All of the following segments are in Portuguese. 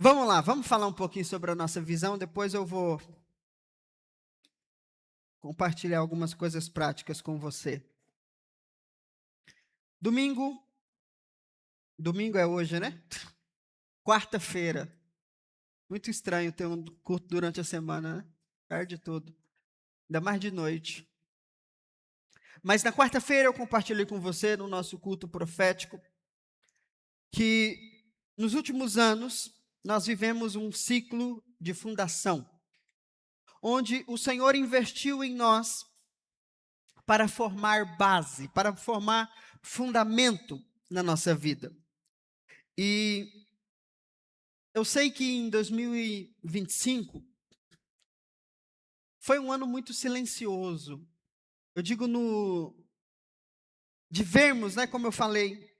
Vamos lá, vamos falar um pouquinho sobre a nossa visão, depois eu vou compartilhar algumas coisas práticas com você. Domingo é hoje, né? Quarta-feira. Muito estranho ter um culto durante a semana, né? Perde tudo. Ainda mais de noite. Mas na quarta-feira eu compartilhei com você, no nosso culto profético, que nos últimos anos nós vivemos um ciclo de fundação, onde o Senhor investiu em nós para formar base, para formar fundamento na nossa vida. E eu sei que em 2025 foi um ano muito silencioso. Eu digo de vermos, né, como eu falei,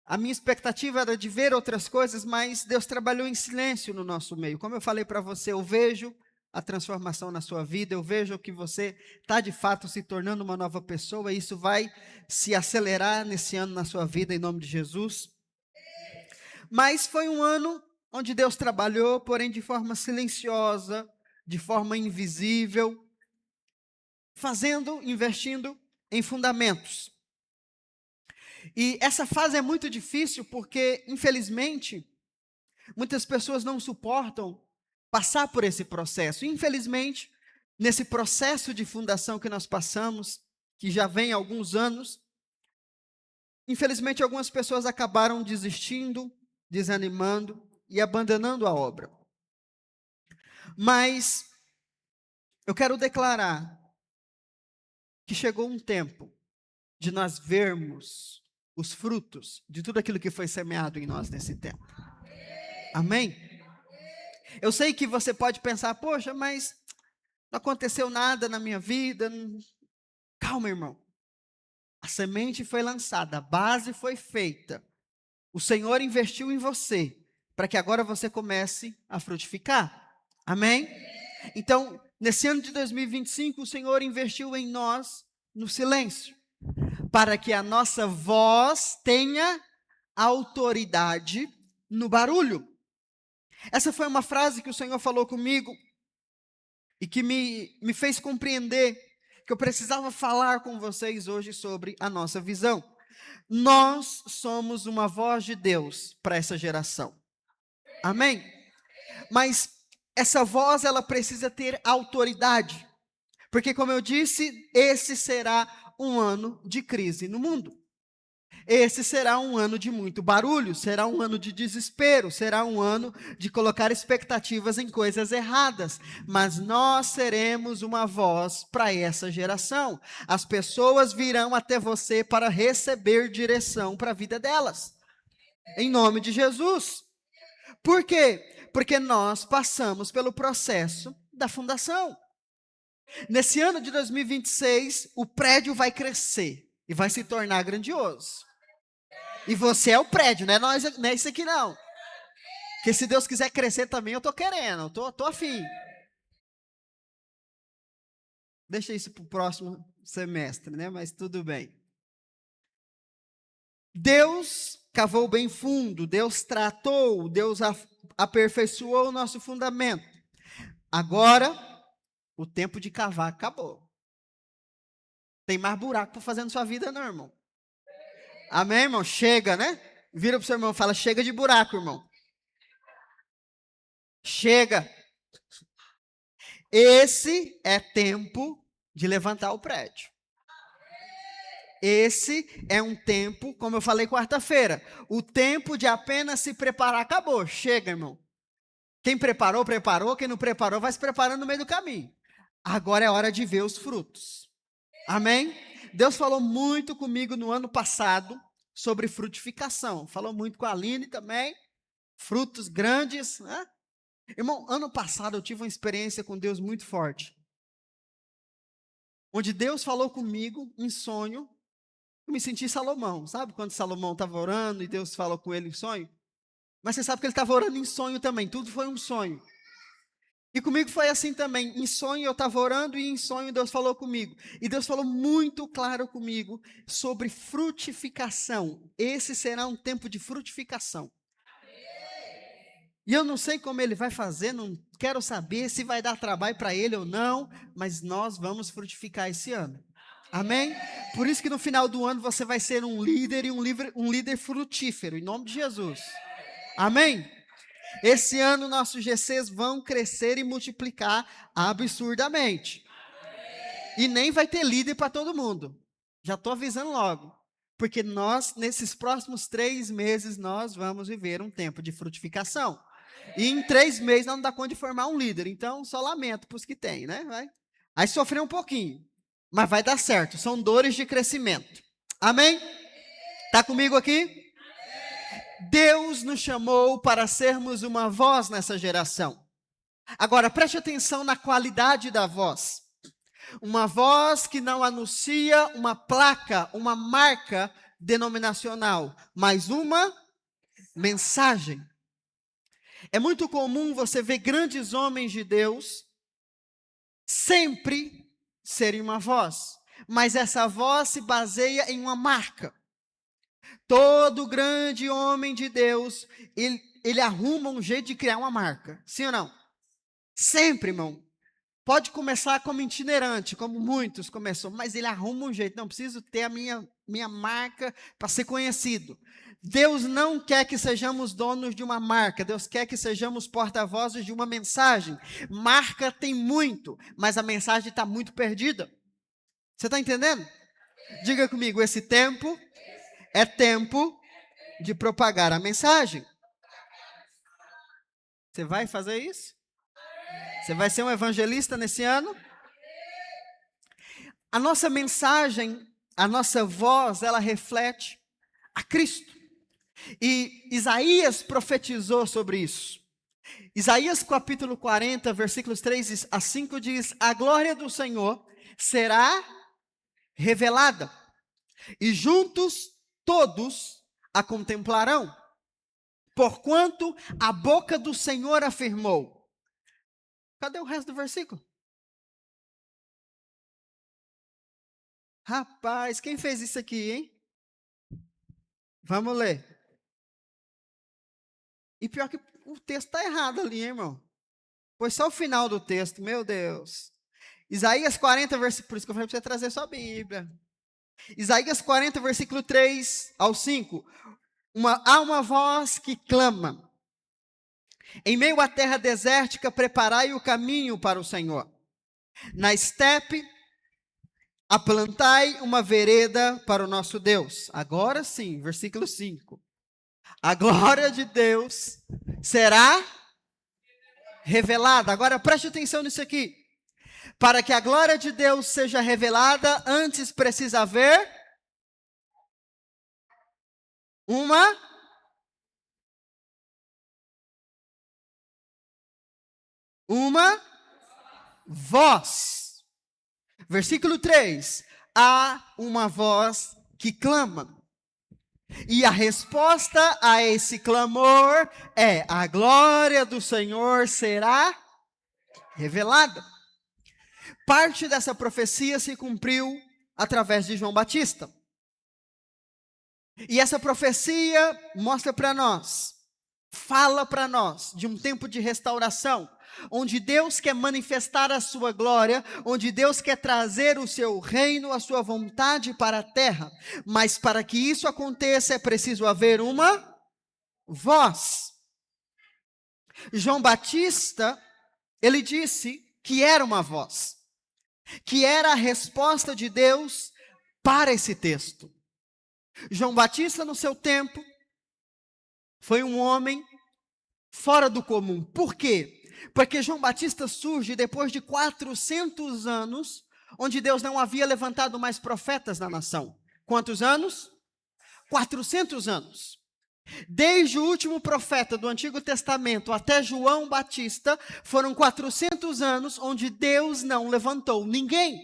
a minha expectativa era de ver outras coisas, mas Deus trabalhou em silêncio no nosso meio. Como eu falei para você, eu vejo a transformação na sua vida, eu vejo que você está de fato se tornando uma nova pessoa, e isso vai se acelerar nesse ano na sua vida, em nome de Jesus. Mas foi um ano onde Deus trabalhou, porém de forma silenciosa, de forma invisível, investindo em fundamentos. E essa fase é muito difícil porque, infelizmente, muitas pessoas não suportam passar por esse processo. Infelizmente, nesse processo de fundação que nós passamos, que já vem há alguns anos, infelizmente algumas pessoas acabaram desistindo, desanimando e abandonando a obra. Mas eu quero declarar que chegou um tempo de nós vermos os frutos de tudo aquilo que foi semeado em nós nesse tempo. Amém? Eu sei que você pode pensar, poxa, mas não aconteceu nada na minha vida. Calma, irmão. A semente foi lançada, a base foi feita. O Senhor investiu em você, para que agora você comece a frutificar. Amém? Então, nesse ano de 2025, o Senhor investiu em nós no silêncio, para que a nossa voz tenha autoridade no barulho. Essa foi uma frase que o Senhor falou comigo e que me fez compreender que eu precisava falar com vocês hoje sobre a nossa visão. Nós somos uma voz de Deus para essa geração. Amém? Mas essa voz, ela precisa ter autoridade. Porque, como eu disse, esse será um ano de crise no mundo. Esse será um ano de muito barulho, será um ano de desespero, será um ano de colocar expectativas em coisas erradas. Mas nós seremos uma voz para essa geração. As pessoas virão até você para receber direção para a vida delas. Em nome de Jesus. Por quê? Porque nós passamos pelo processo da fundação. Nesse ano de 2026, o prédio vai crescer e vai se tornar grandioso. E você é o prédio, não é isso aqui não. Porque se Deus quiser crescer também, eu tô querendo, eu tô afim. Deixa isso para o próximo semestre, né? Mas tudo bem. Deus cavou bem fundo, Deus tratou, Deus aperfeiçoou o nosso fundamento. Agora, o tempo de cavar acabou. Tem mais buraco para fazer na sua vida, não, irmão. Amém, irmão? Chega, né? Vira para o seu irmão e fala, chega de buraco, irmão. Chega. Esse é tempo de levantar o prédio. Esse é um tempo, como eu falei quarta-feira, o tempo de apenas se preparar acabou. Chega, irmão. Quem preparou, preparou. Quem não preparou, vai se preparando no meio do caminho. Agora é hora de ver os frutos. Amém? Deus falou muito comigo no ano passado sobre frutificação. Falou muito com a Aline também. Frutos grandes, né? Irmão, ano passado eu tive uma experiência com Deus muito forte. Onde Deus falou comigo em sonho. Eu me senti Salomão, sabe? Quando Salomão estava orando e Deus falou com ele em sonho. Mas você sabe que ele estava orando em sonho também. Tudo foi um sonho. E comigo foi assim também. Em sonho eu estava orando e em sonho Deus falou comigo. E Deus falou muito claro comigo sobre frutificação. Esse será um tempo de frutificação. E eu não sei como ele vai fazer, não quero saber se vai dar trabalho para ele ou não, mas nós vamos frutificar esse ano. Amém? Por isso que no final do ano você vai ser um líder e um líder frutífero, em nome de Jesus. Amém? Esse ano nossos GCs vão crescer e multiplicar absurdamente. E nem vai ter líder para todo mundo. Já estou avisando logo. Porque nós, nesses próximos 3 meses, nós vamos viver um tempo de frutificação. E em 3 meses não dá conta de formar um líder. Então, só lamento para os que têm, né? Aí sofrer um pouquinho. Mas vai dar certo. São dores de crescimento. Amém? Está comigo aqui? Deus nos chamou para sermos uma voz nessa geração. Agora, preste atenção na qualidade da voz. Uma voz que não anuncia uma placa, uma marca denominacional, mas uma mensagem. É muito comum você ver grandes homens de Deus sempre serem uma voz, mas essa voz se baseia em uma marca. Todo grande homem de Deus, ele arruma um jeito de criar uma marca, sim ou não? Sempre, irmão. Pode começar como itinerante, como muitos começou, mas ele arruma um jeito. Não, preciso ter a minha marca para ser conhecido. Deus não quer que sejamos donos de uma marca. Deus quer que sejamos porta-vozes de uma mensagem. Marca tem muito, mas a mensagem está muito perdida. Você está entendendo? Diga comigo, esse tempo é tempo de propagar a mensagem. Você vai fazer isso? Você vai ser um evangelista nesse ano? A nossa mensagem, a nossa voz, ela reflete a Cristo. E Isaías profetizou sobre isso. Isaías capítulo 40, versículos 3 a 5 diz: a glória do Senhor será revelada, e juntos todos a contemplarão, porquanto a boca do Senhor afirmou. Cadê o resto do versículo? Rapaz, quem fez isso aqui, hein? Vamos ler. E pior que o texto está errado ali, hein, irmão? Foi só o final do texto, meu Deus. Isaías 40, versículo, por isso que eu falei para você trazer sua Bíblia. Isaías 40, versículo 3 ao 5. Há uma voz que clama: em meio à terra desértica, preparai o caminho para o Senhor. Na estepe, aplantai uma vereda para o nosso Deus. Agora sim, versículo 5. A glória de Deus será revelada. Agora preste atenção nisso aqui. Para que a glória de Deus seja revelada, antes precisa haver uma voz. Versículo 3. Há uma voz que clama. E a resposta a esse clamor é: a glória do Senhor será revelada. Parte dessa profecia se cumpriu através de João Batista. E essa profecia mostra para nós, fala para nós de um tempo de restauração, onde Deus quer manifestar a sua glória, onde Deus quer trazer o seu reino, a sua vontade para a terra. Mas para que isso aconteça é preciso haver uma voz. João Batista, ele disse que era uma voz, que era a resposta de Deus para esse texto. João Batista, no seu tempo, foi um homem fora do comum. Por quê? Porque João Batista surge depois de 400 anos, onde Deus não havia levantado mais profetas na nação. Quantos anos? 400 anos. Desde o último profeta do Antigo Testamento até João Batista, foram 400 anos onde Deus não levantou ninguém.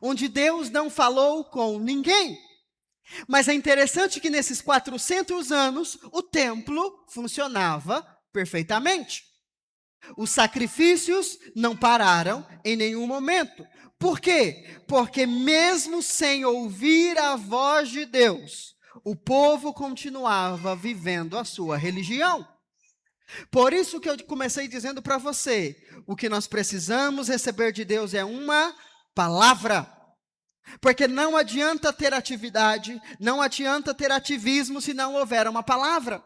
Onde Deus não falou com ninguém. Mas é interessante que nesses 400 anos, o templo funcionava perfeitamente. Os sacrifícios não pararam em nenhum momento. Por quê? Porque mesmo sem ouvir a voz de Deus, o povo continuava vivendo a sua religião. Por isso que eu comecei dizendo para você, o que nós precisamos receber de Deus é uma palavra. Porque não adianta ter atividade, não adianta ter ativismo se não houver uma palavra.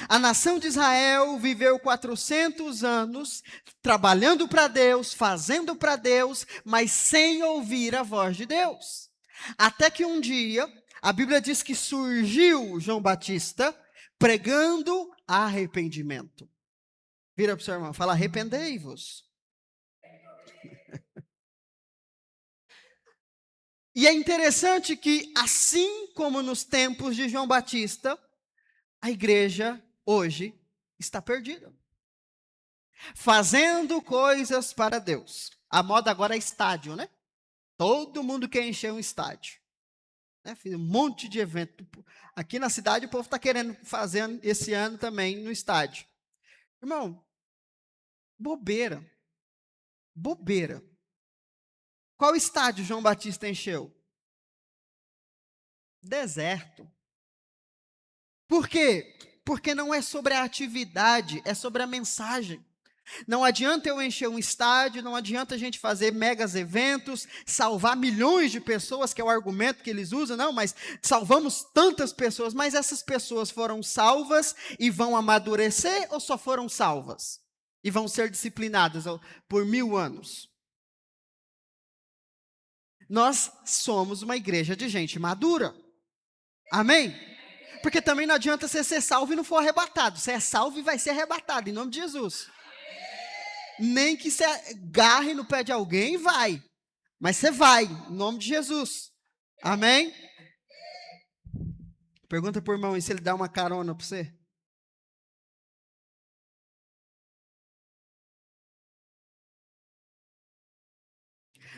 A nação de Israel viveu 400 anos trabalhando para Deus, fazendo para Deus, mas sem ouvir a voz de Deus. Até que um dia, a Bíblia diz que surgiu João Batista pregando arrependimento. Vira para o seu irmão, fala: arrependei-vos. E é interessante que, assim como nos tempos de João Batista, a igreja hoje está perdida. Fazendo coisas para Deus. A moda agora é estádio, né? Todo mundo quer encher um estádio. Né? Fiz um monte de evento. Aqui na cidade o povo está querendo fazer esse ano também no estádio. Irmão, bobeira. Bobeira. Qual estádio João Batista encheu? Deserto. Por quê? Porque não é sobre a atividade, é sobre a mensagem. Não adianta eu encher um estádio, não adianta a gente fazer megas eventos, salvar milhões de pessoas, que é o argumento que eles usam, não, mas salvamos tantas pessoas, mas essas pessoas foram salvas e vão amadurecer ou só foram salvas? E vão ser disciplinadas por 1000 anos? Nós somos uma igreja de gente madura. Amém? Porque também não adianta você ser salvo e não for arrebatado. Você é salvo e vai ser arrebatado, em nome de Jesus. Nem que você agarre no pé de alguém, vai. Mas você vai, em nome de Jesus. Amém? Pergunta para o irmão, e se ele dá uma carona para você?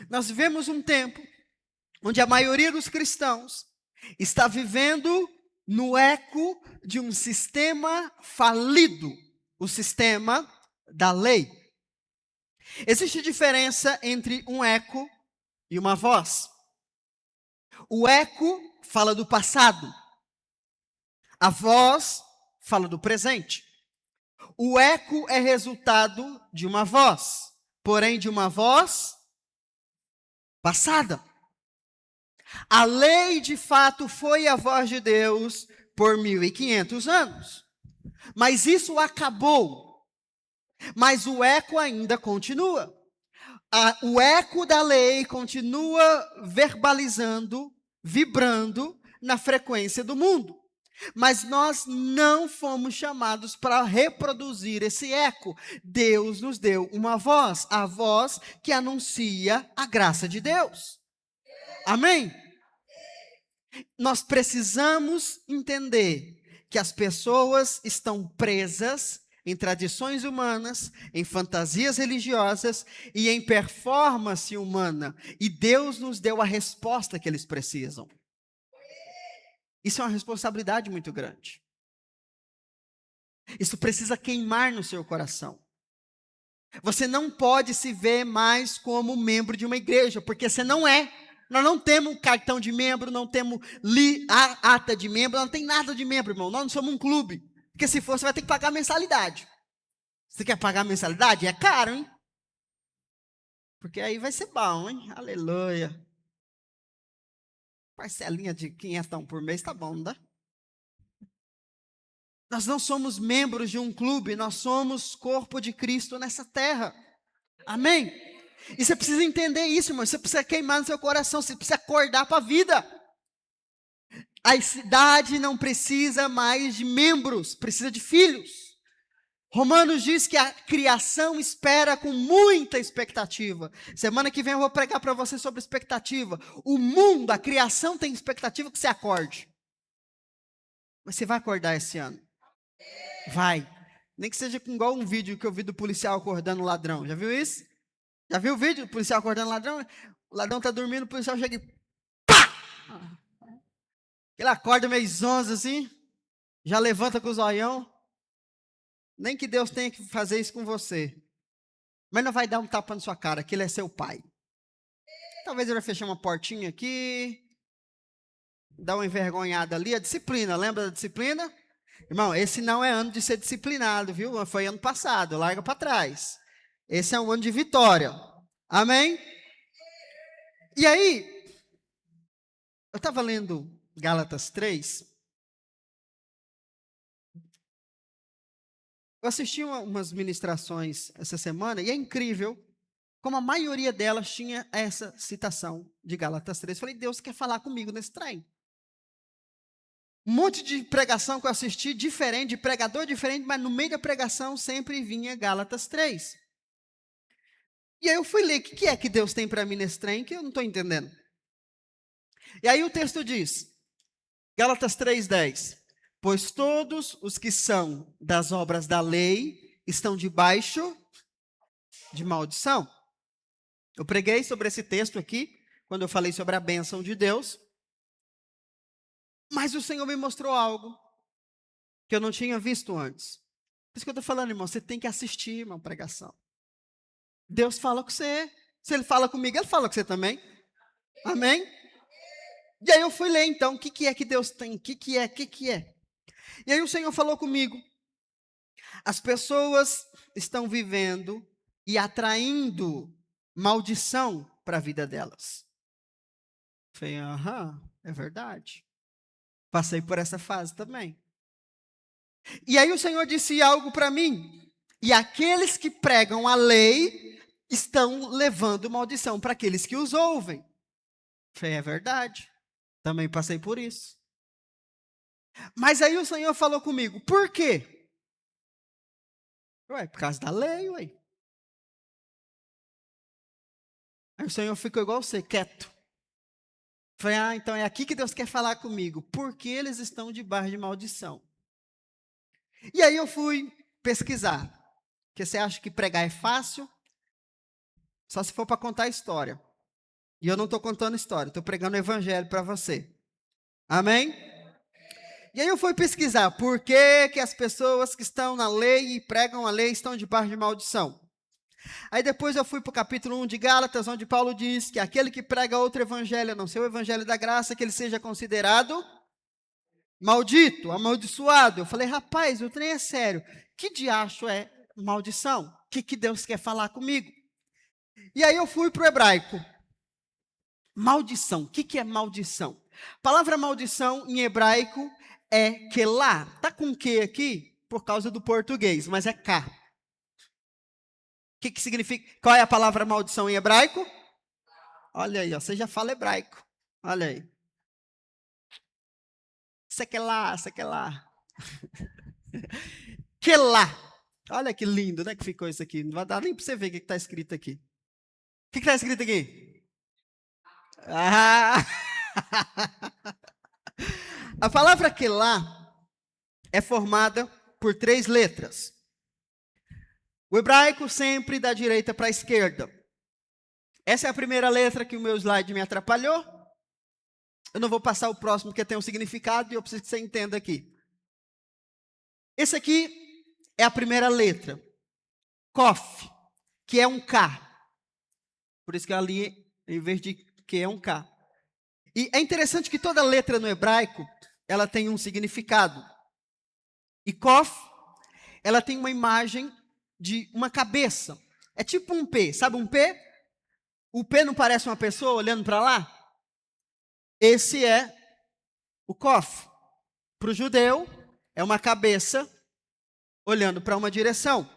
Nós vivemos um tempo onde a maioria dos cristãos está vivendo no eco de um sistema falido, o sistema da lei. Existe diferença entre um eco e uma voz. O eco fala do passado. A voz fala do presente. O eco é resultado de uma voz, porém de uma voz passada. A lei, de fato, foi a voz de Deus por 1500 anos. Mas isso acabou. Mas o eco ainda continua. O eco da lei continua verbalizando, vibrando na frequência do mundo. Mas nós não fomos chamados para reproduzir esse eco. Deus nos deu uma voz, a voz que anuncia a graça de Deus. Amém? Nós precisamos entender que as pessoas estão presas em tradições humanas, em fantasias religiosas e em performance humana. E Deus nos deu a resposta que eles precisam. Isso é uma responsabilidade muito grande. Isso precisa queimar no seu coração. Você não pode se ver mais como membro de uma igreja, porque você não é. Nós não temos cartão de membro, não temos ata de membro, não tem nada de membro, irmão. Nós não somos um clube. Porque se for, você vai ter que pagar mensalidade. Você quer pagar mensalidade? É caro, hein? Porque aí vai ser bom, hein? Aleluia. Parcelinha de 500 por mês, tá bom, não dá? Nós não somos membros de um clube, nós somos corpo de Cristo nessa terra. Amém? E você precisa entender isso, irmão. Você precisa queimar no seu coração, você precisa acordar para a vida. A cidade não precisa mais de membros, precisa de filhos. Romanos diz que a criação espera com muita expectativa. Semana que vem eu vou pregar para você sobre expectativa. O mundo, a criação tem expectativa que você acorde. Mas você vai acordar esse ano. Vai. Nem que seja igual um vídeo que eu vi do policial acordando o ladrão. Já viu isso? Já viu o vídeo do policial acordando o ladrão? O ladrão está dormindo, o policial chega e pá! Ele acorda meio zonzo assim, já levanta com o zoião. Nem que Deus tenha que fazer isso com você. Mas não vai dar um tapa na sua cara, que ele é seu pai. Talvez ele vai fechar uma portinha aqui, dar uma envergonhada ali. A disciplina, lembra da disciplina? Irmão, esse não é ano de ser disciplinado, viu? Foi ano passado, larga para trás. Esse é um ano de vitória. Amém? E aí, eu estava lendo Gálatas 3. Eu assisti umas ministrações essa semana e é incrível como a maioria delas tinha essa citação de Gálatas 3. Falei, Deus quer falar comigo nesse trem. Um monte de pregação que eu assisti, diferente, de pregador diferente, mas no meio da pregação sempre vinha Gálatas 3. E aí eu fui ler, o que é que Deus tem para mim nesse trem que eu não estou entendendo. E aí o texto diz, Gálatas 3:10, pois todos os que são das obras da lei estão debaixo de maldição. Eu preguei sobre esse texto aqui, quando eu falei sobre a bênção de Deus, mas o Senhor me mostrou algo que eu não tinha visto antes. Por isso que eu estou falando, irmão, você tem que assistir uma pregação. Deus fala com você, se Ele fala comigo, Ele fala com você também. Amém? E aí eu fui ler então, o que é que Deus tem, o que é? E aí o Senhor falou comigo, as pessoas estão vivendo e atraindo maldição para a vida delas. Eu falei, é verdade. Passei por essa fase também. E aí o Senhor disse algo para mim, e aqueles que pregam a lei estão levando maldição para aqueles que os ouvem. Eu falei, é verdade. Também passei por isso. Mas aí o Senhor falou comigo, por quê? Ué, por causa da lei, ué. Aí o Senhor ficou igual você, quieto. Falei, então é aqui que Deus quer falar comigo. Porque eles estão debaixo de maldição. E aí eu fui pesquisar. Porque você acha que pregar é fácil? Só se for para contar a história. E eu não estou contando história, estou pregando o evangelho para você. Amém? E aí eu fui pesquisar por que as pessoas que estão na lei e pregam a lei estão debaixo de maldição. Aí depois eu fui para o capítulo 1 de Gálatas, onde Paulo diz que aquele que prega outro evangelho, a não ser o evangelho da graça, que ele seja considerado maldito, amaldiçoado. Eu falei, rapaz, o trem é sério. Que diacho é maldição? O que Deus quer falar comigo? E aí eu fui para o hebraico. Maldição, o que é maldição? A palavra maldição em hebraico é quelá. Está com que aqui? Por causa do português, mas é cá. O que significa? Qual é a palavra maldição em hebraico? Olha aí, ó, você já fala hebraico. Olha aí. Sequelá. Quelá. Olha que lindo, né, que ficou isso aqui. Não vai dar nem para você ver o que está escrito aqui. O que está escrito aqui? A palavra quelá é formada por 3 letras. O hebraico sempre da direita para a esquerda. Essa é a primeira letra que o meu slide me atrapalhou. Eu não vou passar o próximo, porque tem um significado e eu preciso que você entenda aqui. Esse aqui é a primeira letra. Kof, que é um K. Por isso que ali, em vez de que é um K. E é interessante que toda letra no hebraico, ela tem um significado. E Kof, ela tem uma imagem de uma cabeça. É tipo um P, sabe um P? O P não parece uma pessoa olhando para lá? Esse é o Kof. Para o judeu, é uma cabeça olhando para uma direção.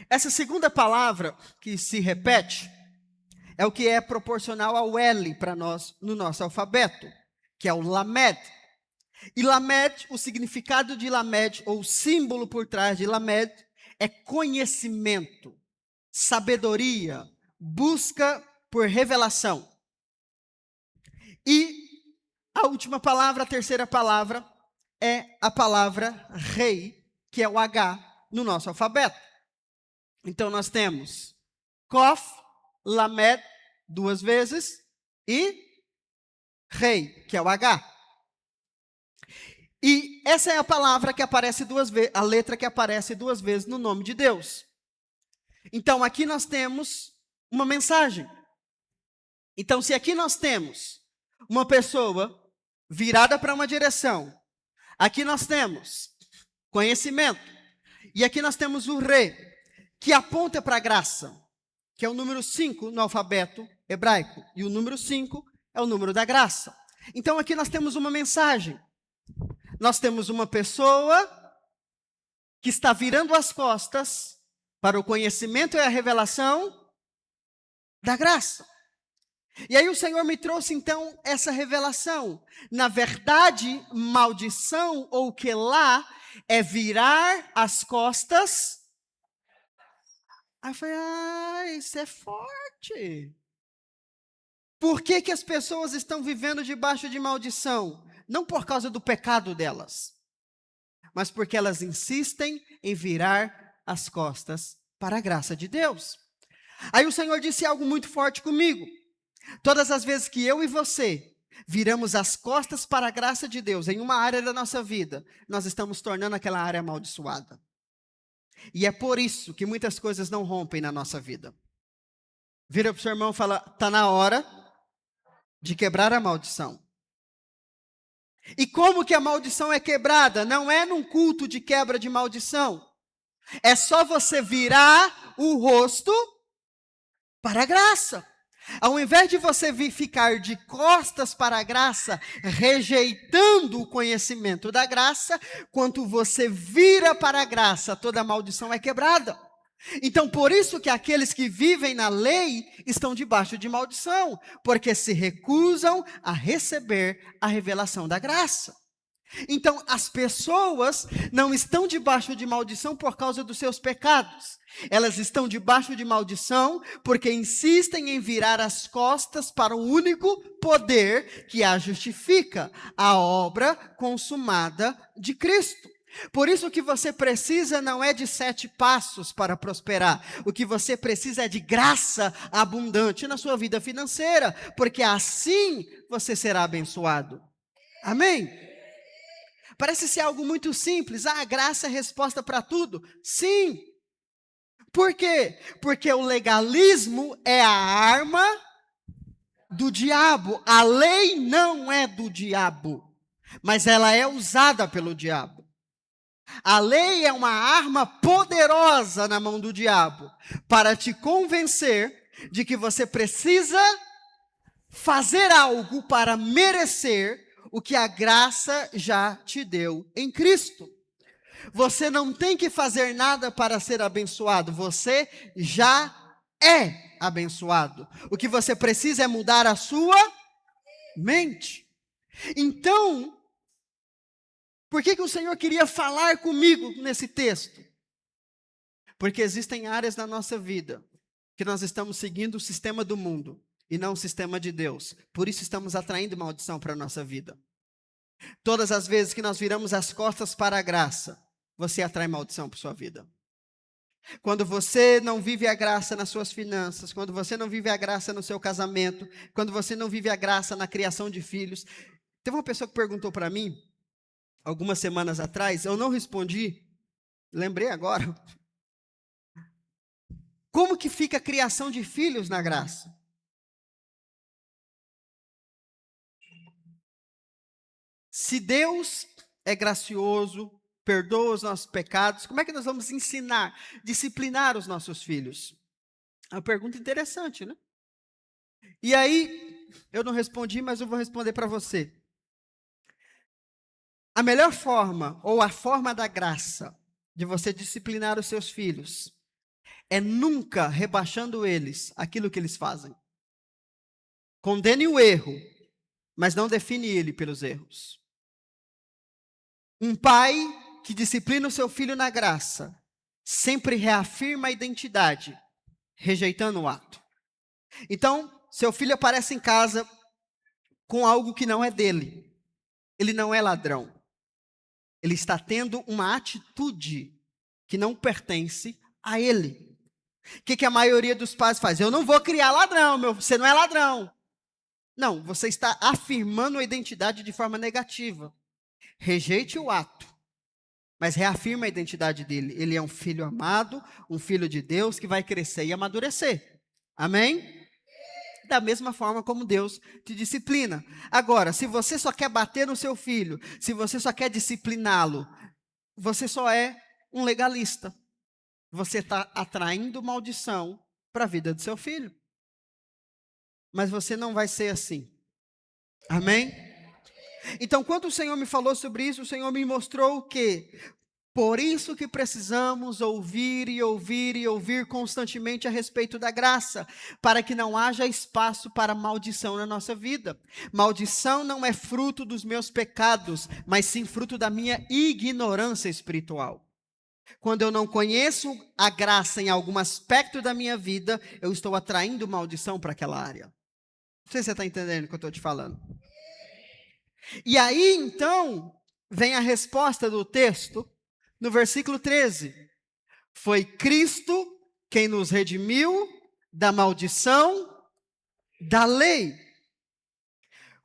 Essa segunda palavra que se repete é o que é proporcional ao L para nós no nosso alfabeto, que é o Lamed. E Lamed, o significado de Lamed, ou o símbolo por trás de Lamed, é conhecimento, sabedoria, busca por revelação. E a última palavra, a terceira palavra, é a palavra rei, que é o H no nosso alfabeto. Então nós temos Kof, Lamed, 2 vezes, e rei, que é o H. E essa é a palavra que aparece 2 vezes, a letra que aparece 2 vezes no nome de Deus. Então aqui nós temos uma mensagem. Então se aqui nós temos uma pessoa virada para uma direção, Aqui nós temos conhecimento. E aqui nós temos o re, que aponta para a graça, que é o número 5 no alfabeto hebraico. E o número 5 é o número da graça. Então aqui nós temos uma mensagem. Nós temos uma pessoa que está virando as costas para o conhecimento e a revelação da graça. E aí o Senhor me trouxe então essa revelação. Na verdade, maldição ou que lá é virar as costas. Aí eu falei, isso é forte. Por que que as pessoas estão vivendo debaixo de maldição? Não por causa do pecado delas, mas porque elas insistem em virar as costas para a graça de Deus. Aí o Senhor disse algo muito forte comigo. Todas as vezes que eu e você viramos as costas para a graça de Deus em uma área da nossa vida, nós estamos tornando aquela área amaldiçoada. E é por isso que muitas coisas não rompem na nossa vida. Vira para o seu irmão e fala, está na hora de quebrar a maldição. E como que a maldição é quebrada? Não é num culto de quebra de maldição. É só você virar o rosto para a graça. Ao invés de você ficar de costas para a graça, rejeitando o conhecimento da graça, quando você vira para a graça, toda a maldição é quebrada. Então, por isso que aqueles que vivem na lei estão debaixo de maldição, porque se recusam a receber a revelação da graça. Então, as pessoas não estão debaixo de maldição por causa dos seus pecados. Elas estão debaixo de maldição porque insistem em virar as costas para o único poder que a justifica, a obra consumada de Cristo. Por isso o que você precisa não é de 7 passos para prosperar. O que você precisa é de graça abundante na sua vida financeira, porque assim você será abençoado. Amém? Parece ser algo muito simples. A graça é a resposta para tudo. Sim. Por quê? Porque o legalismo é a arma do diabo. A lei não é do diabo, mas ela é usada pelo diabo. A lei é uma arma poderosa na mão do diabo para te convencer de que você precisa fazer algo para merecer o que a graça já te deu em Cristo. Você não tem que fazer nada para ser abençoado, você já é abençoado. O que você precisa é mudar a sua mente. Então, por que o Senhor queria falar comigo nesse texto? Porque existem áreas na nossa vida que nós estamos seguindo o sistema do mundo e não o sistema de Deus. Por isso estamos atraindo maldição para a nossa vida. Todas as vezes que nós viramos as costas para a graça, você atrai maldição para a sua vida. Quando você não vive a graça nas suas finanças, quando você não vive a graça no seu casamento, quando você não vive a graça na criação de filhos. Teve uma pessoa que perguntou para mim, algumas semanas atrás, eu não respondi, lembrei agora. Como que fica a criação de filhos na graça? Se Deus é gracioso, perdoa os nossos pecados, como é que nós vamos ensinar, disciplinar os nossos filhos? É uma pergunta interessante, né? E aí, eu não respondi, mas eu vou responder para você. A melhor forma, ou a forma da graça, de você disciplinar os seus filhos, é nunca rebaixando eles aquilo que eles fazem. Condene o erro, mas não define ele pelos erros. Um pai que disciplina o seu filho na graça, sempre reafirma a identidade, rejeitando o ato. Então, seu filho aparece em casa com algo que não é dele. Ele não é ladrão. Ele está tendo uma atitude que não pertence a ele. O que a maioria dos pais faz? Eu não vou criar ladrão, você não é ladrão. Não, você está afirmando a identidade de forma negativa. Rejeite o ato, mas reafirma a identidade dele. Ele é um filho amado, um filho de Deus que vai crescer e amadurecer. Amém? da mesma forma como Deus te disciplina. Agora, se você só quer bater no seu filho, se você só quer discipliná-lo, você só é um legalista. Você está atraindo maldição para a vida do seu filho. Mas você não vai ser assim. Amém? Então, quando o Senhor me falou sobre isso, o Senhor me mostrou que por isso que precisamos ouvir e ouvir e ouvir constantemente a respeito da graça, para que não haja espaço para maldição na nossa vida. Maldição não é fruto dos meus pecados, mas sim fruto da minha ignorância espiritual. Quando eu não conheço a graça em algum aspecto da minha vida, eu estou atraindo maldição para aquela área. Não sei se você está entendendo o que eu estou te falando. E aí, então, vem a resposta do texto, no versículo 13. Foi Cristo quem nos redimiu da maldição da lei.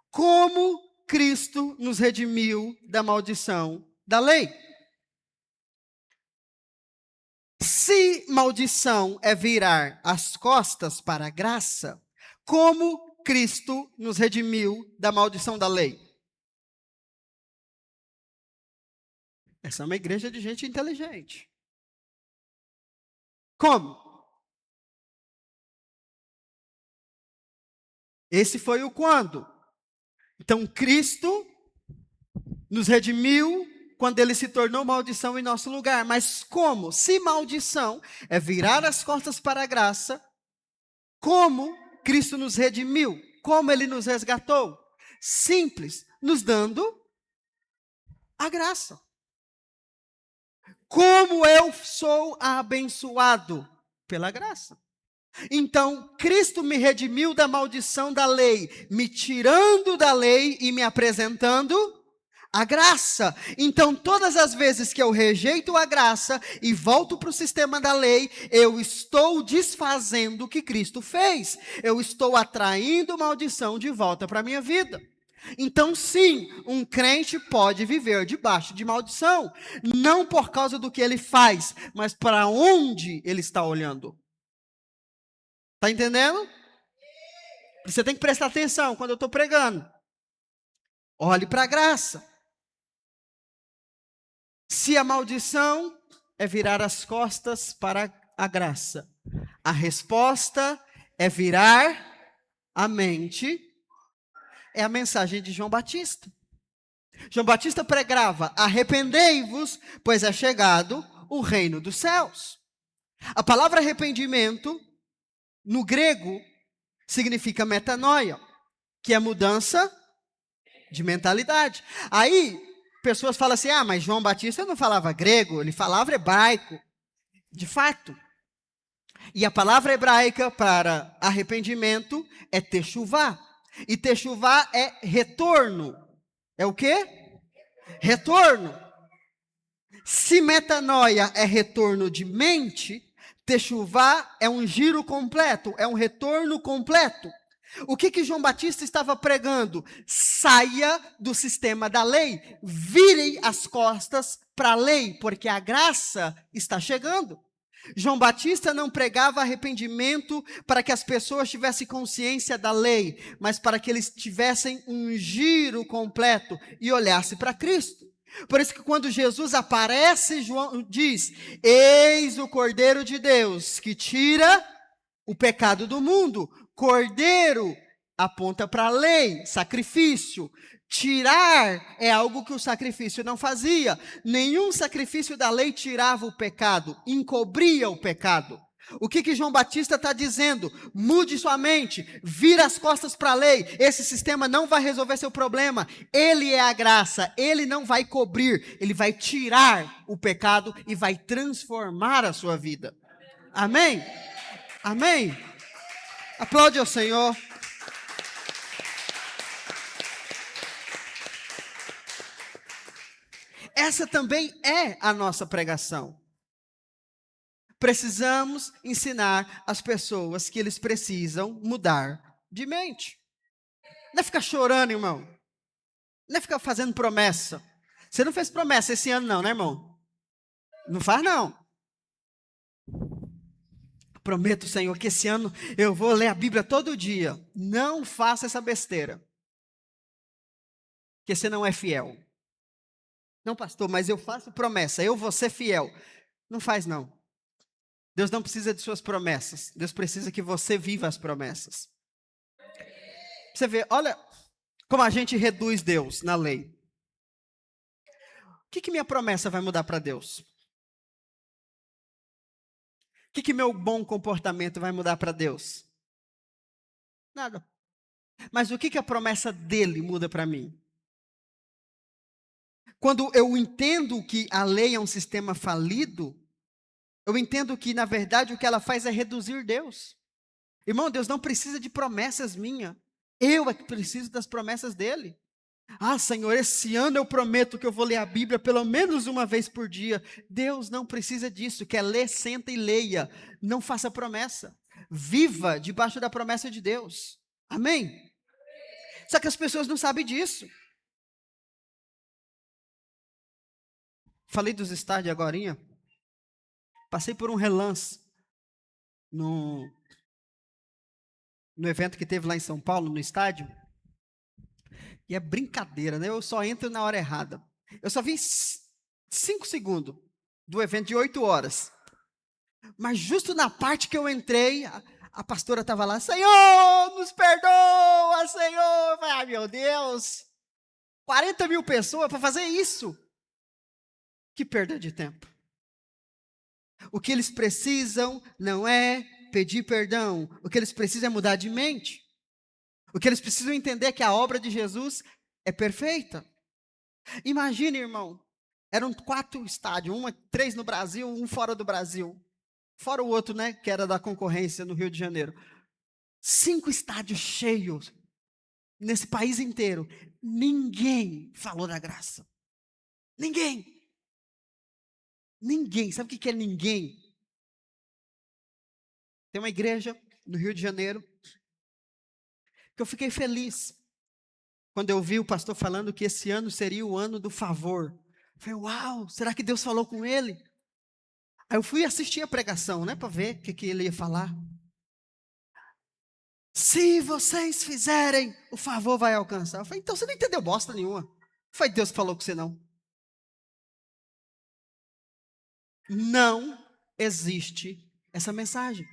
Como Cristo nos redimiu da maldição da lei? Se maldição é virar as costas para a graça, como Cristo nos redimiu da maldição da lei? Essa é uma igreja de gente inteligente. Como? Esse foi o quando. Então, Cristo nos redimiu quando ele se tornou maldição em nosso lugar. Mas como? Se maldição é virar as costas para a graça, como Cristo nos redimiu? Como ele nos resgatou? Simples, nos dando a graça. Como eu sou abençoado? Pela graça. Então, Cristo me redimiu da maldição da lei, me tirando da lei e me apresentando a graça. Então, todas as vezes que eu rejeito a graça e volto para o sistema da lei, eu estou desfazendo o que Cristo fez. Eu estou atraindo maldição de volta para a minha vida. Então, sim, um crente pode viver debaixo de maldição, não por causa do que ele faz, mas para onde ele está olhando. Está entendendo? Você tem que prestar atenção quando eu estou pregando. Olhe para a graça. Se a maldição é virar as costas para a graça, a resposta é virar a mente. É a mensagem de João Batista. João Batista pregava: arrependei-vos, pois é chegado o reino dos céus. A palavra arrependimento, no grego, significa metanoia, que é mudança de mentalidade. Aí, pessoas falam assim: ah, mas João Batista não falava grego, ele falava hebraico. De fato. E a palavra hebraica para arrependimento é techuvá. E techuvá é retorno. É o quê? Retorno. Se metanoia é retorno de mente, techuvá é um giro completo, é um retorno completo. O que João Batista estava pregando? Saia do sistema da lei, virem as costas para a lei, porque a graça está chegando. João Batista não pregava arrependimento para que as pessoas tivessem consciência da lei, mas para que eles tivessem um giro completo e olhassem para Cristo. Por isso que quando Jesus aparece, João diz: eis o Cordeiro de Deus que tira o pecado do mundo. Cordeiro aponta para a lei, sacrifício. Tirar é algo que o sacrifício não fazia. Nenhum sacrifício da lei tirava o pecado, encobria o pecado. O que João Batista está dizendo? Mude sua mente, vira as costas para a lei. Esse sistema não vai resolver seu problema. Ele é a graça, ele não vai cobrir, ele vai tirar o pecado e vai transformar a sua vida. Amém? Amém? Aplaude ao Senhor. Essa também é a nossa pregação. Precisamos ensinar as pessoas que eles precisam mudar de mente. Não é ficar chorando, irmão. Não é ficar fazendo promessa. Você não fez promessa esse ano não, né, irmão? Não faz não. prometo, Senhor, que esse ano eu vou ler a Bíblia todo dia. Não faça essa besteira, que você não é fiel. Não, pastor, mas eu faço promessa, eu vou ser fiel. Não faz, não. Deus não precisa de suas promessas. Deus precisa que você viva as promessas. Você vê, olha como a gente reduz Deus na lei. O que minha promessa vai mudar para Deus? O que meu bom comportamento vai mudar para Deus? Nada. Mas o que a promessa dele muda para mim? Quando eu entendo que a lei é um sistema falido, eu entendo que, na verdade, o que ela faz é reduzir Deus. Irmão, Deus não precisa de promessas minhas. Eu é que preciso das promessas dele. Ah, Senhor, esse ano eu prometo que eu vou ler a Bíblia pelo menos uma vez por dia. Deus não precisa disso. Quer ler, senta e leia. Não faça promessa. Viva debaixo da promessa de Deus. Amém? Só que as pessoas não sabem disso. Falei dos estádios agorinha. Passei por um relance no evento que teve lá em São Paulo, no estádio. E é brincadeira, né? Eu só entro na hora errada. Eu só vi 5 segundos do evento de 8 horas. Mas justo na parte que eu entrei, a pastora estava lá, Senhor, nos perdoa, Senhor. Ai, meu Deus, 40 mil pessoas para fazer isso. Que perda de tempo. O que eles precisam não é pedir perdão. O que eles precisam é mudar de mente. O que eles precisam entender é que a obra de Jesus é perfeita. Imagine, irmão, eram 4 estádios, 3 no Brasil, um fora do Brasil. Fora o outro, né, que era da concorrência no Rio de Janeiro. 5 estádios cheios, nesse país inteiro. Ninguém falou da graça. Ninguém. Ninguém. Sabe o que é ninguém? Tem uma igreja no Rio de Janeiro, que eu fiquei feliz, quando eu vi o pastor falando que esse ano seria o ano do favor. Eu falei, uau, será que Deus falou com ele? Aí eu fui assistir a pregação, né, para ver o que ele ia falar. Se vocês fizerem, o favor vai alcançar. Eu falei, então você não entendeu bosta nenhuma. Foi Deus que falou com você não. Não existe essa mensagem.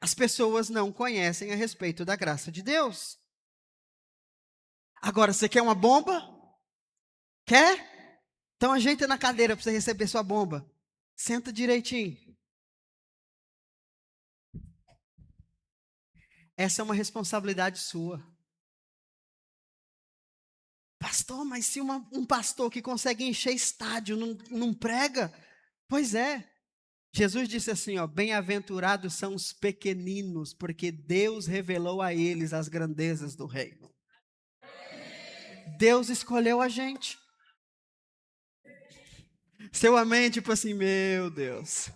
As pessoas não conhecem a respeito da graça de Deus. Agora, você quer uma bomba? Quer? Então ajeita na cadeira para você receber sua bomba. Senta direitinho. Essa é uma responsabilidade sua. Pastor, mas se um pastor que consegue encher estádio não prega? Pois é. Jesus disse assim, ó, bem-aventurados são os pequeninos, porque Deus revelou a eles as grandezas do reino. Deus escolheu a gente. Seu amém, tipo assim, meu Deus.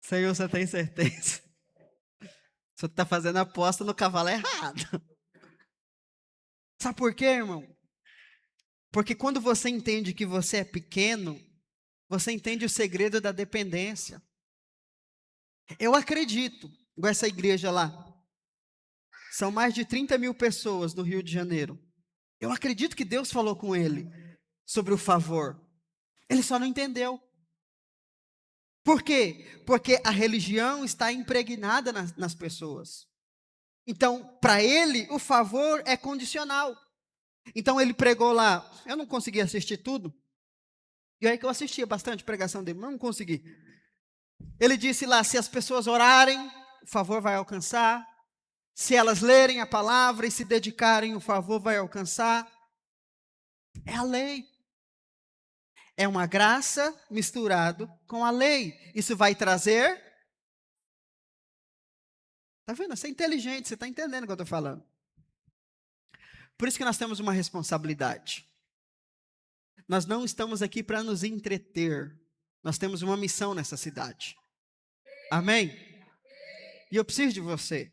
Senhor, você tem certeza? Você está fazendo aposta no cavalo errado. Sabe por quê, irmão? Porque quando você entende que você é pequeno, você entende o segredo da dependência. Eu acredito, igual essa igreja lá, são mais de 30 mil pessoas no Rio de Janeiro. Eu acredito que Deus falou com ele sobre o favor. Ele só não entendeu. Por quê? Porque a religião está impregnada nas pessoas. Então, para ele, o favor é condicional. Então, ele pregou lá. Eu não consegui assistir tudo. E aí que eu assistia bastante pregação dele, mas não consegui. Ele disse lá, se as pessoas orarem, o favor vai alcançar. Se elas lerem a palavra e se dedicarem, o favor vai alcançar. É a lei. É uma graça misturado com a lei. Isso vai trazer. Está vendo? Você é inteligente, você está entendendo o que eu estou falando. Por isso que nós temos uma responsabilidade. Nós não estamos aqui para nos entreter. Nós temos uma missão nessa cidade. Amém? E eu preciso de você.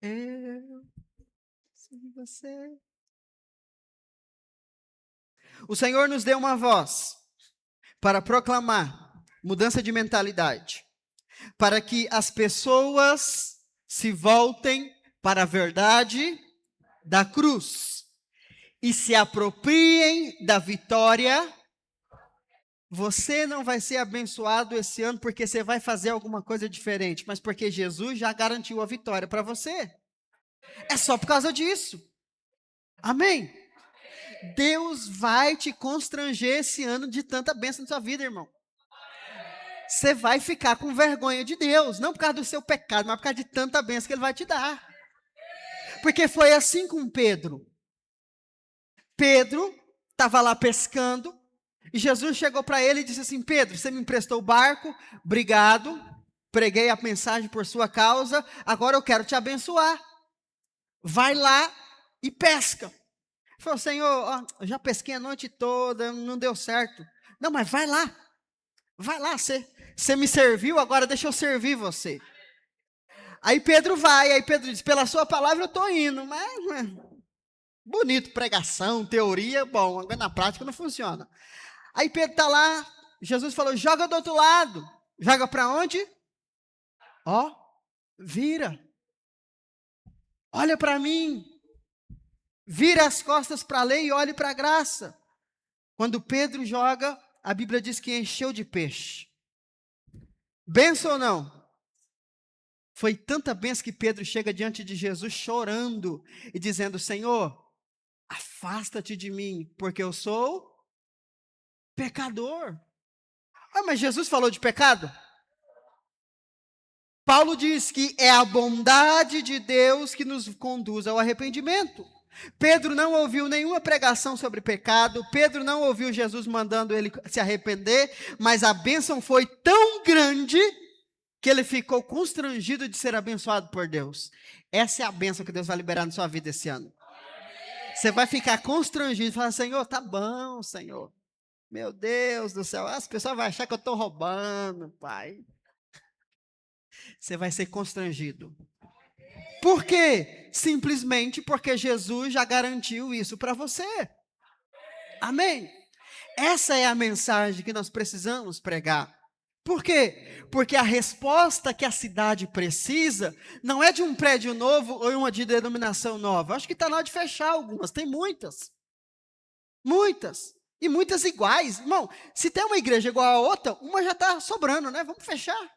Eu preciso de você. O Senhor nos deu uma voz. para proclamar mudança de mentalidade, para que as pessoas se voltem para a verdade da cruz e se apropriem da vitória. Você não vai ser abençoado esse ano porque você vai fazer alguma coisa diferente, mas porque Jesus já garantiu a vitória para você. É só por causa disso. Amém? Deus vai te constranger esse ano de tanta bênção na sua vida, irmão. Você vai ficar com vergonha de Deus, não por causa do seu pecado, mas por causa de tanta bênção que Ele vai te dar. Porque foi assim com Pedro. Pedro estava lá pescando, e Jesus chegou para ele e disse assim: Pedro, você me emprestou o barco, obrigado, preguei a mensagem por sua causa, agora eu quero te abençoar. Vai lá e pesca. Ele falou: Senhor, ó, eu já pesquei a noite toda, não deu certo. Não, mas vai lá, você me serviu, agora deixa eu servir você. Aí Pedro vai, aí Pedro diz: pela sua palavra eu estou indo, mas bonito, pregação, teoria, bom, agora na prática não funciona. Aí Pedro está lá, Jesus falou: joga do outro lado. Joga para onde? Ó, vira. Olha para mim. Vira as costas para a lei e olhe para a graça. Quando Pedro joga, a Bíblia diz que encheu de peixe. Benção ou não? Foi tanta bênção que Pedro chega diante de Jesus chorando e dizendo: Senhor, afasta-te de mim, porque eu sou pecador. Ah, mas Jesus falou de pecado? Paulo diz que é a bondade de Deus que nos conduz ao arrependimento. Pedro não ouviu nenhuma pregação sobre pecado, Pedro não ouviu Jesus mandando ele se arrepender, mas a bênção foi tão grande que ele ficou constrangido de ser abençoado por Deus. Essa é a bênção que Deus vai liberar na sua vida esse ano. Você vai ficar constrangido e falar: Senhor, tá bom, Senhor. Meu Deus do céu, as pessoas vão achar que eu estou roubando, Pai. Você vai ser constrangido. Por quê? Simplesmente porque Jesus já garantiu isso para você. Amém? Essa é a mensagem que nós precisamos pregar. Por quê? Porque a resposta que a cidade precisa não é de um prédio novo ou uma de denominação nova. Acho que está na hora de fechar algumas, tem muitas. Muitas. E muitas iguais. Irmão, se tem uma igreja igual a outra, uma já está sobrando, né? Vamos fechar.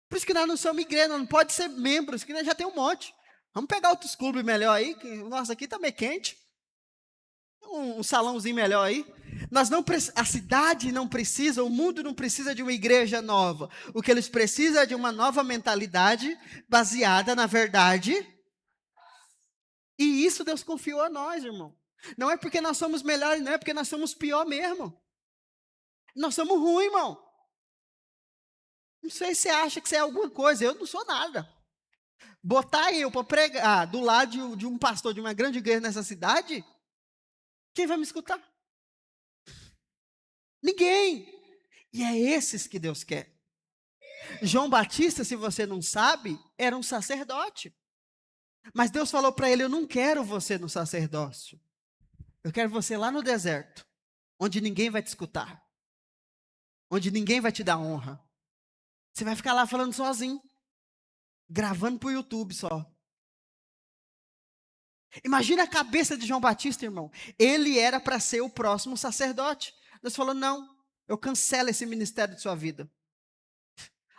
Por isso que nós não somos igreja, não pode ser membros, que nós já tem um monte. Vamos pegar outros clubes melhor aí, que o nosso aqui está meio quente. Um salãozinho melhor aí. A cidade não precisa, o mundo não precisa de uma igreja nova. O que eles precisam é de uma nova mentalidade baseada na verdade. E isso Deus confiou a nós, irmão. Não é porque nós somos melhores, não é porque nós somos pior mesmo. Nós somos ruins, irmão. Não sei se você acha que você é alguma coisa, eu não sou nada. Botar eu para pregar do lado de um pastor de uma grande igreja nessa cidade, quem vai me escutar? Ninguém. E é esses que Deus quer. João Batista, se você não sabe, era um sacerdote. Mas Deus falou para ele: eu não quero você no sacerdócio. Eu quero você lá no deserto, onde ninguém vai te escutar. Onde ninguém vai te dar honra. Você vai ficar lá falando sozinho. Gravando para o YouTube só. Imagina a cabeça de João Batista, irmão. Ele era para ser o próximo sacerdote. Deus falou: não, eu cancelo esse ministério de sua vida.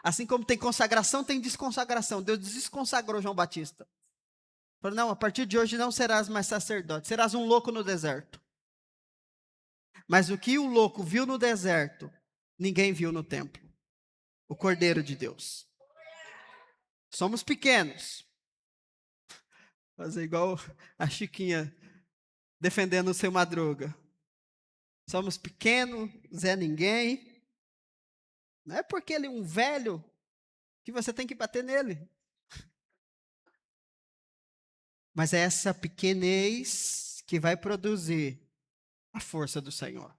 Assim como tem consagração, tem desconsagração. Deus desconsagrou João Batista. Falou: não, a partir de hoje não serás mais sacerdote, serás um louco no deserto. Mas o que o louco viu no deserto, ninguém viu no templo. O Cordeiro de Deus. Somos pequenos. Fazer igual a Chiquinha defendendo o seu Madruga. Somos pequenos, Zé Ninguém. Não é porque ele é um velho que você tem que bater nele. Mas é essa pequenez que vai produzir a força do Senhor.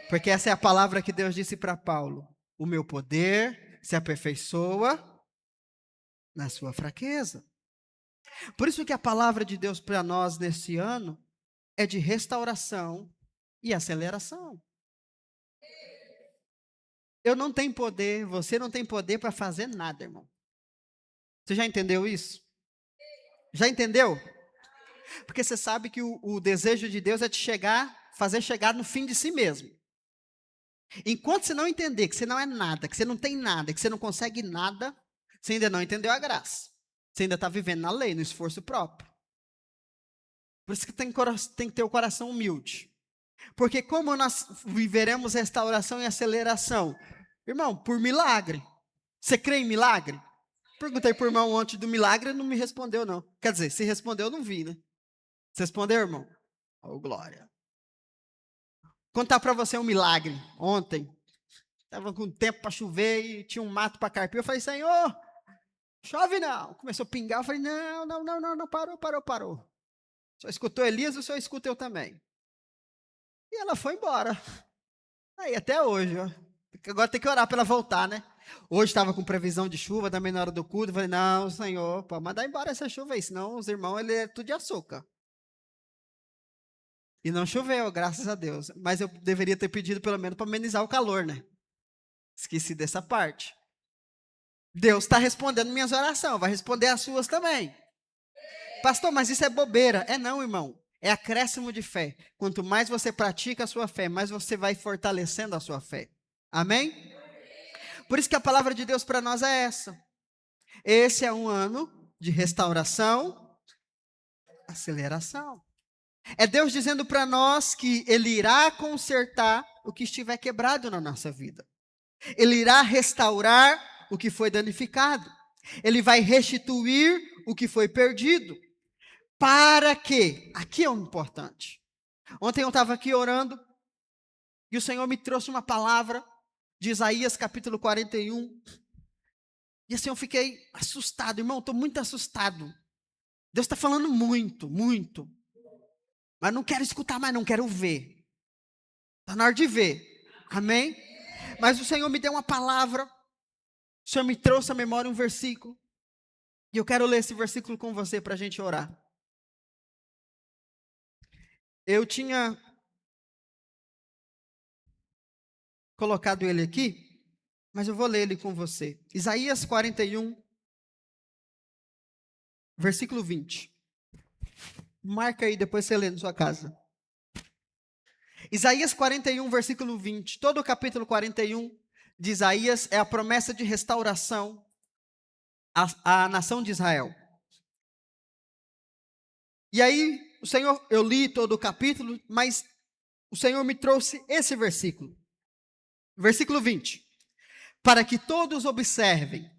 Porque essa é a palavra que Deus disse para Paulo: o meu poder se aperfeiçoa na sua fraqueza. Por isso que a palavra de Deus para nós nesse ano é de restauração e aceleração. Eu não tenho poder, você não tem poder para fazer nada, irmão. Você já entendeu isso? Já entendeu? Porque você sabe que o desejo de Deus é te fazer chegar no fim de si mesmo. Enquanto você não entender que você não é nada, que você não tem nada, que você não consegue nada, você ainda não entendeu a graça. Você ainda está vivendo na lei, no esforço próprio. Por isso que tem que ter o coração humilde. Porque como nós viveremos restauração e aceleração? Irmão, por milagre. Você crê em milagre? Perguntei por irmão ontem do milagre, ele não me respondeu não. Quer dizer, se respondeu, eu não vi, né? Você respondeu, irmão? Oh, glória. Contar para você um milagre. Ontem, estava com tempo para chover e tinha um mato para carpir. Eu falei, Senhor, chove não. Começou a pingar. Eu falei, não, parou. Só escutou Elias, o senhor escuta eu também. E ela foi embora. Aí, até hoje, ó. Agora tem que orar para ela voltar, né? Hoje estava com previsão de chuva também na hora do culto. Eu falei, não, Senhor, pode mandar embora essa chuva aí, senão os irmãos, ele é tudo de açúcar. E não choveu, graças a Deus. Mas eu deveria ter pedido pelo menos para amenizar o calor, né? Esqueci dessa parte. Deus está respondendo minhas orações, vai responder as suas também. Pastor, mas isso é bobeira. É não, irmão. É acréscimo de fé. Quanto mais você pratica a sua fé, mais você vai fortalecendo a sua fé. Amém? Por isso que a palavra de Deus para nós é essa. Esse é um ano de restauração, aceleração. É Deus dizendo para nós que Ele irá consertar o que estiver quebrado na nossa vida. Ele irá restaurar o que foi danificado. Ele vai restituir o que foi perdido. Para quê? Aqui é o importante. Ontem eu estava aqui orando e o Senhor me trouxe uma palavra de Isaías capítulo 41. E assim eu fiquei assustado, irmão, estou muito assustado. Deus está falando muito. Mas não quero escutar mais, não quero ver. Está na hora de ver. Amém? Mas o Senhor me deu uma palavra. O Senhor me trouxe à memória um versículo. E eu quero ler esse versículo com você para a gente orar. Eu tinha colocado ele aqui, mas eu vou ler ele com você. Isaías 41, versículo 20. Marca aí, depois você lê na sua casa. Isaías 41, versículo 20. Todo o capítulo 41 de Isaías é a promessa de restauração à nação de Israel. E aí, o Senhor, eu li todo o capítulo, mas o Senhor me trouxe esse versículo. Versículo 20. Para que todos observem,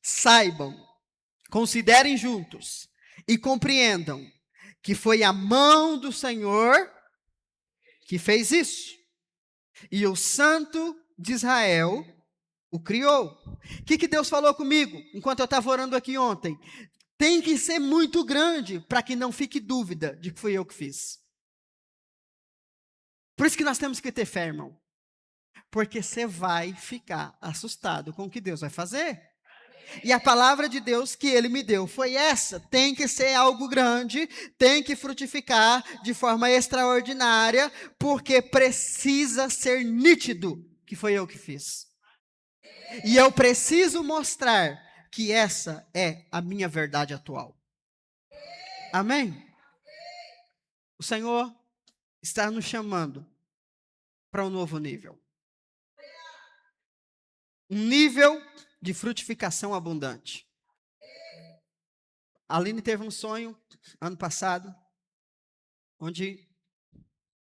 saibam, considerem juntos e compreendam que foi a mão do Senhor que fez isso. E o Santo de Israel o criou. O que Deus falou comigo enquanto eu estava orando aqui ontem? Tem que ser muito grande para que não fique dúvida de que fui eu que fiz. Por isso que nós temos que ter fé, irmão. Porque você vai ficar assustado com o que Deus vai fazer. E a palavra de Deus que ele me deu foi essa. Tem que ser algo grande, tem que frutificar de forma extraordinária, porque precisa ser nítido que foi eu que fiz. E eu preciso mostrar que essa é a minha verdade atual. Amém? O Senhor está nos chamando para um novo nível. Um nível de frutificação abundante. A Aline teve um sonho ano passado, onde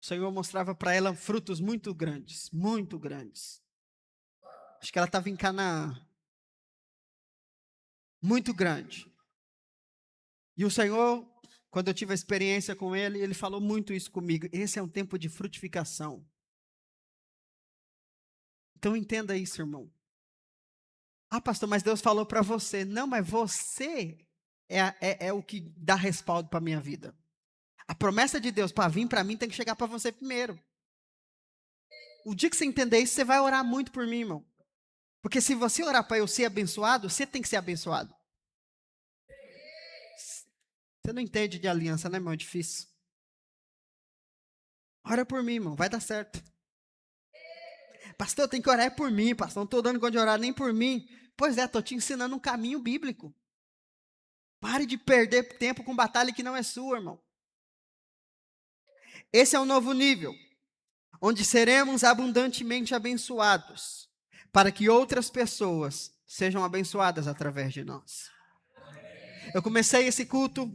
o Senhor mostrava para ela frutos muito grandes, muito grandes. Acho que ela estava em Canaã. Muito grande. E o Senhor, quando eu tive a experiência com ele, ele falou muito isso comigo. Esse é um tempo de frutificação. Então entenda isso, irmão. Ah, pastor, mas Deus falou para você. Não, mas você é o que dá respaldo para a minha vida. A promessa de Deus para vir para mim tem que chegar para você primeiro. O dia que você entender isso, você vai orar muito por mim, irmão. Porque se você orar para eu ser abençoado, você tem que ser abençoado. Você não entende de aliança, né, irmão? É difícil. Ora por mim, irmão. Vai dar certo. Pastor, eu tenho que orar por mim, pastor, não estou dando conta de orar nem por mim. Pois é, estou te ensinando um caminho bíblico. Pare de perder tempo com batalha que não é sua, irmão. Esse é um novo nível, onde seremos abundantemente abençoados, para que outras pessoas sejam abençoadas através de nós. Eu comecei esse culto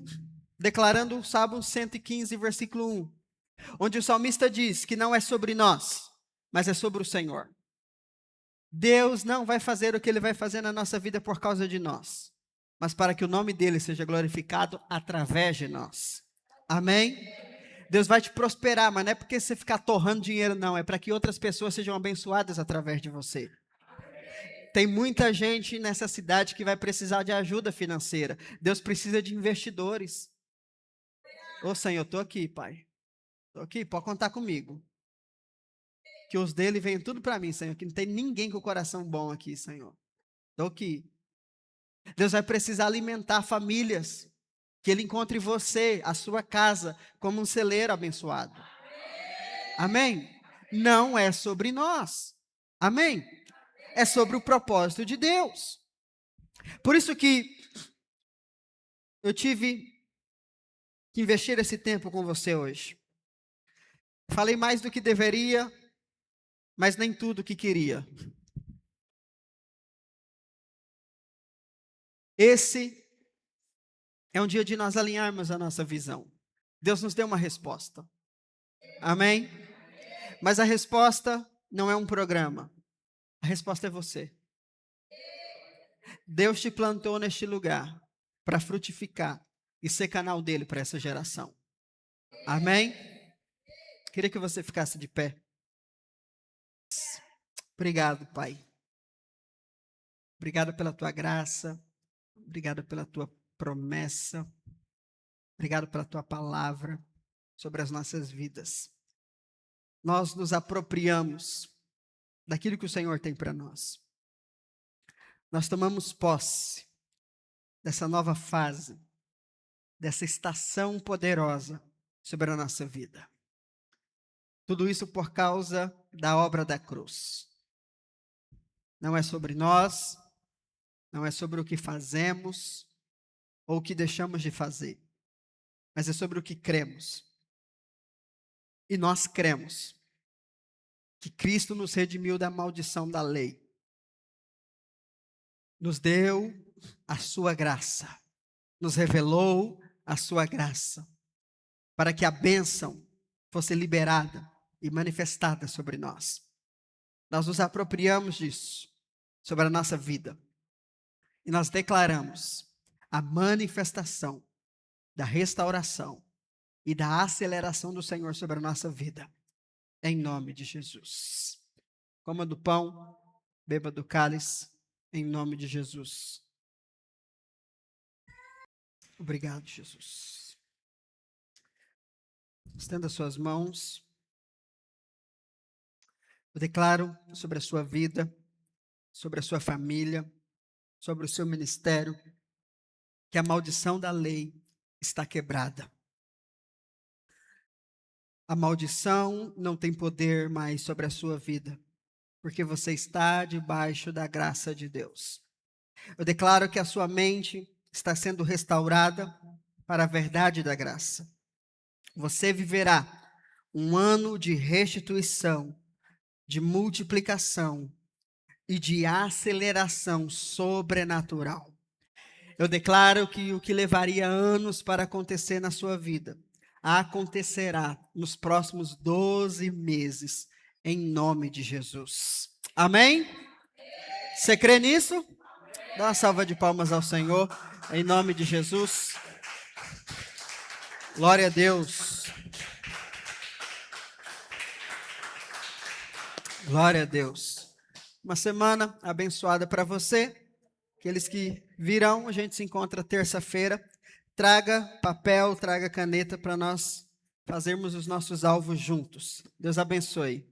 declarando o Salmo 115, versículo 1, onde o salmista diz que não é sobre nós, mas é sobre o Senhor. Deus não vai fazer o que Ele vai fazer na nossa vida por causa de nós, mas para que o nome dEle seja glorificado através de nós. Amém? Deus vai te prosperar, mas não é porque você ficar torrando dinheiro, não. É para que outras pessoas sejam abençoadas através de você. Tem muita gente nessa cidade que vai precisar de ajuda financeira. Deus precisa de investidores. Ô Senhor, eu estou aqui, Pai. Estou aqui, pode contar comigo. Que os dele venham tudo para mim, Senhor. Que não tem ninguém com o coração bom aqui, Senhor. Estou aqui. Deus vai precisar alimentar famílias. Que Ele encontre você, a sua casa, como um celeiro abençoado. Amém? Não é sobre nós. Amém? É sobre o propósito de Deus. Por isso que eu tive que investir esse tempo com você hoje. Falei mais do que deveria, mas nem tudo o que queria. Esse é um dia de nós alinharmos a nossa visão. Deus nos deu uma resposta. Amém? Mas a resposta não é um programa. A resposta é você. Deus te plantou neste lugar para frutificar e ser canal dele para essa geração. Amém? Queria que você ficasse de pé. Obrigado, Pai. Obrigado pela tua graça. Obrigado pela tua promessa. Obrigado pela tua palavra sobre as nossas vidas. Nós nos apropriamos daquilo que o Senhor tem para nós. Nós tomamos posse dessa nova fase, dessa estação poderosa sobre a nossa vida. Tudo isso por causa da obra da cruz. Não é sobre nós, não é sobre o que fazemos ou o que deixamos de fazer, mas é sobre o que cremos. E nós cremos que Cristo nos redimiu da maldição da lei. Nos deu a sua graça, nos revelou a sua graça, para que a bênção fosse liberada e manifestada sobre nós. Nós nos apropriamos disso, sobre a nossa vida, e nós declaramos a manifestação da restauração e da aceleração do Senhor sobre a nossa vida, em nome de Jesus. Coma do pão, beba do cálice, em nome de Jesus. Obrigado, Jesus. Estenda suas mãos. Eu declaro sobre a sua vida, sobre a sua família, sobre o seu ministério, que a maldição da lei está quebrada. A maldição não tem poder mais sobre a sua vida, porque você está debaixo da graça de Deus. Eu declaro que a sua mente está sendo restaurada para a verdade da graça. Você viverá um ano de restituição, de multiplicação e de aceleração sobrenatural. Eu declaro que o que levaria anos para acontecer na sua vida, acontecerá nos próximos 12 meses, em nome de Jesus. Amém? Você crê nisso? Dá uma salva de palmas ao Senhor, em nome de Jesus. Glória a Deus. Glória a Deus. Uma semana abençoada para você. Aqueles que virão, a gente se encontra terça-feira. Traga papel, traga caneta para nós fazermos os nossos alvos juntos. Deus abençoe.